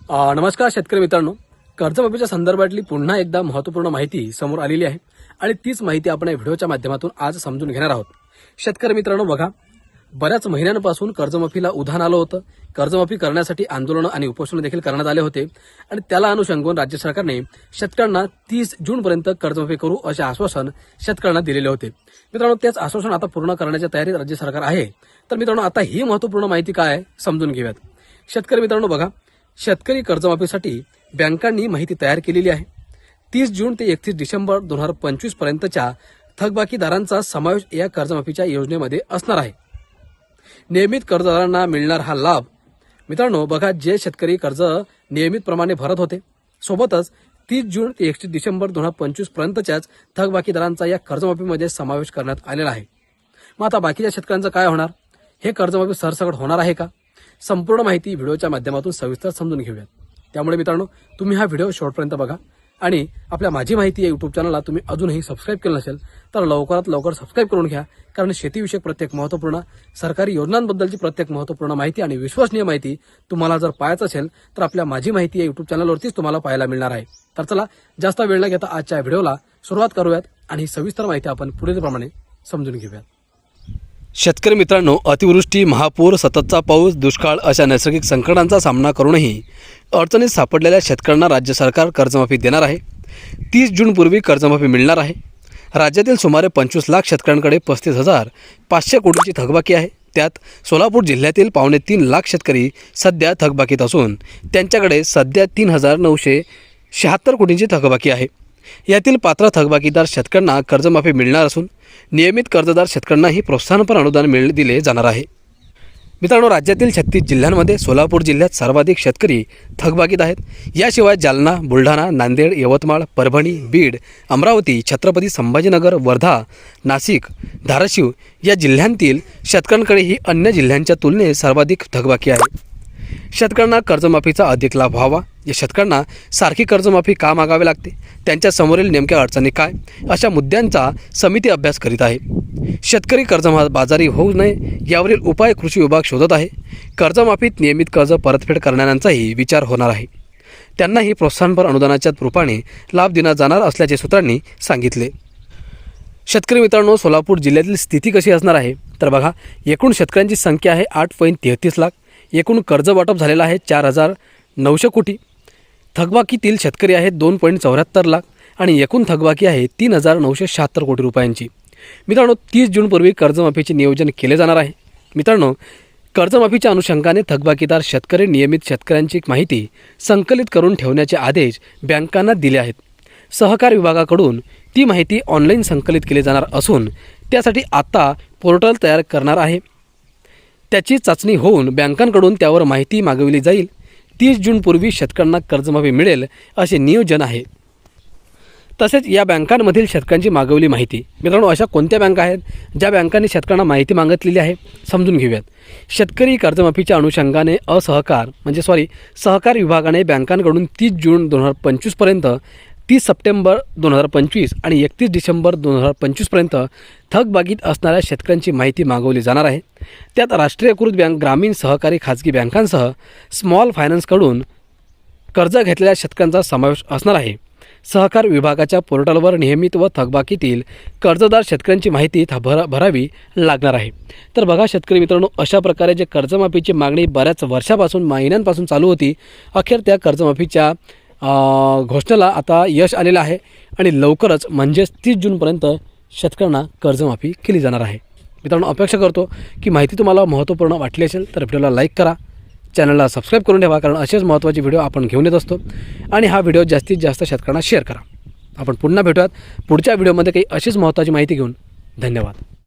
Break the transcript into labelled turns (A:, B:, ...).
A: नमस्कार शेतकरी मित्रांनो, कर्जमाफीच्या संदर्भातली पुन्हा एकदा महत्त्वपूर्ण माहिती समोर आलेली आहे आणि तीच माहिती आपण या व्हिडिओच्या माध्यमातून आज समजून घेणार आहोत। शेतकरी मित्रांनो बघा, बऱ्याच महिन्यांपासून कर्जमाफीला उधाण आलं होतं। कर्जमाफी करण्यासाठी आंदोलनं आणि उपोषण देखील करण्यात आले होते आणि त्याला अनुषंगाने राज्य सरकारने शेतकऱ्यांना 30 जूनपर्यंत कर्जमाफी करू असे आश्वासन शेतकऱ्यांना दिलेले होते। मित्रांनो, तेच आश्वासन आता पूर्ण करण्याच्या तयारीत राज्य सरकार आहे। तर मित्रांनो, आता ही महत्त्वपूर्ण माहिती काय आहे समजून घेऊयात। शेतकरी मित्रांनो बघा, शेतकरी कर्जमाफीसाठी बँकांनी माहिती तयार केलेली आहे। 30 जून ते 31 डिसेंबर 2025 पर्यंतच्या थकबाकीदारांचा समावेश या कर्जमाफीच्या योजनेमध्ये असणार आहे। नियमित कर्जदारांना मिळणार हा लाभ। मित्रांनो बघा, जे शेतकरी कर्ज नियमितप्रमाणे भरत होते, सोबतच 30 जून ते 31 डिसेंबर 2025 पर्यंतच्याच थकबाकीदारांचा या कर्जमाफीमध्ये समावेश करण्यात आलेला आहे। मग आता बाकीच्या शेतकऱ्यांचं काय होणार? हे कर्जमाफी सरसकट होणार आहे का? संपूर्ण माहिती व्हिडिओच्या माध्यमातून सविस्तर समजून घेऊयात। त्यामुळे मित्रांनो, तुम्ही हा व्हिडिओ शेवटपर्यंत बघा आणि आपल्या माझी माहिती या YouTube चॅनलला तुम्ही अजूनही सबस्क्राइब केलं नसेल तर लवकरात लवकर सबस्क्राइब करून घ्या, कारण शेतीविषयक प्रत्येक महत्त्वपूर्ण सरकारी योजनांबद्दलची प्रत्येक महत्त्वपूर्ण माहिती आणि विश्वसनीय माहिती तुम्हाला जर पाहायचं असेल तर आपल्या माझी माहिती या YouTube चॅनलवरतीच तुम्हाला पाहायला मिळणार आहे। तर चला, जास्त वेळ न घेता आजच्या व्हिडिओला सुरुवात करूयात आणि ही सविस्तर माहिती आपण पुढीलप्रमाणे समजून घेऊयात। शेतकरी मित्रांनो, अतिवृष्टी, महापूर, सततचा पाऊस, दुष्काळ अशा नैसर्गिक संकटांचा सामना करूनही अडचणीत सापडलेल्या शेतकऱ्यांना राज्य सरकार कर्जमाफी देणार आहे। 30 जूनपूर्वी कर्जमाफी मिळणार आहे। राज्यातील सुमारे 25 लाख शेतकऱ्यांकडे 35,500 कोटींची थकबाकी आहे। त्यात सोलापूर जिल्ह्यातील 3.25 लाख शेतकरी सध्या थकबाकीत असून त्यांच्याकडे सध्या 3,976 कोटींची थकबाकी आहे। यातील पात्र थकबाकीदार शेतकऱ्यांना कर्जमाफी मिळणार असून नियमित कर्जदार शेतकऱ्यांनाही प्रोत्साहनपर अनुदान दिले जाणार आहे। मित्रांनो, राज्यातील 36 जिल्ह्यांमध्ये सोलापूर जिल्ह्यात सर्वाधिक शेतकरी थकबाकीत आहेत। याशिवाय जालना, बुलढाणा, नांदेड, यवतमाळ, परभणी, बीड, अमरावती, छत्रपती संभाजीनगर, वर्धा, नाशिक, धाराशिव या जिल्ह्यांतील शेतकऱ्यांकडेही अन्य जिल्ह्यांच्या तुलनेत सर्वाधिक थकबाकी आहे। शेतकऱ्यांना कर्जमाफीचा अधिक लाभ व्हावा, या शेतकऱ्यांना सारखी कर्जमाफी का मागावी लागते, त्यांच्या समोरील नेमक्या अडचणी काय, अशा मुद्द्यांचा समिती अभ्यास करीत आहे। शेतकरी कर्जबाजारी होऊ नये यावरील उपाय कृषी विभाग शोधत आहे। कर्जमाफीत नियमित कर्ज परतफेड करणाऱ्यांचाही विचार होणार आहे। त्यांनाही प्रोत्साहनपर अनुदानाच्या रूपाने लाभ दिला जाणार असल्याचे सूत्रांनी सांगितले। शेतकरी मित्रांनो, सोलापूर जिल्ह्यातील स्थिती कशी असणार आहे तर बघा, एकूण शेतकऱ्यांची संख्या आहे 8.33 लाख। एकूण कर्ज वाटप झालेलं आहे 4,900 कोटी। थकबाकीतील शेतकरी आहेत 2.74 लाख आणि एकूण थकबाकी आहे 3,976 कोटी रुपयांची। मित्रांनो, 30 जूनपूर्वी कर्जमाफीचे नियोजन केले जाणार आहे। मित्रांनो, कर्जमाफीच्या अनुषंगाने थकबाकीदार शेतकरी नियमित शेतकऱ्यांची माहिती संकलित करून ठेवण्याचे आदेश बँकांना दिले आहेत। सहकार विभागाकडून ती माहिती ऑनलाईन संकलित केली जाणार असून त्यासाठी आता पोर्टल तयार करणार आहे। त्याची चाचणी होऊन बँकांकडून त्यावर माहिती मागवली जाईल। 30 जूनपूर्वी शेतकऱ्यांना कर्जमाफी मिळेल असे नियोजन आहे। तसेच या बँकांमधील शेतकऱ्यांची मागवली माहिती, मित्रांनो अशा कोणत्या बँका आहेत ज्या बँकांनी शेतकऱ्यांना माहिती मागितलेली आहे समजून घेऊयात। शेतकरी कर्जमाफीच्या अनुषंगाने सहकार विभागाने बँकांकडून 30 जून 2025 पर्यंत, 30 सप्टेंबर 2025 आणि 31 डिसेंबर 2025 पर्यंत थकबाकीत असणाऱ्या शेतकऱ्यांची माहिती मागवली जाणार आहे। त्यात राष्ट्रीयकृत बँक, ग्रामीण, सहकारी, खाजगी बँकांसह स्मॉल फायनान्सकडून कर्ज घेतलेल्या शेतकऱ्यांचा समावेश असणार आहे। सहकार विभागाच्या पोर्टलवर नियमित व थकबाकीतील कर्जदार शेतकऱ्यांची माहिती भरावी लागणार आहे। तर बघा शेतकरी मित्रांनो, अशा प्रकारे जे कर्जमाफीची मागणी बऱ्याच वर्षापासून, महिन्यांपासून चालू होती, अखेर त्या कर्जमाफीच्या घोषणेला आता यश आलेलं आहे आणि लवकरच म्हणजेच 30 जूनपर्यंत शेतकऱ्यांना कर्जमाफी केली जाणार आहे। मित्रांनो, अपेक्षा करतो की माहिती तुम्हाला महत्त्वपूर्ण वाटली असेल तर व्हिडिओला लाईक करा, चॅनलला सबस्क्राईब करून ठेवा, कारण असेच महत्त्वाचे व्हिडिओ आपण घेऊन येत असतो आणि हा व्हिडिओ जास्तीत जास्त शेतकऱ्यांना शेअर करा। आपण पुन्हा भेटूयात पुढच्या व्हिडिओमध्ये काही अशीच महत्त्वाची माहिती घेऊन। धन्यवाद।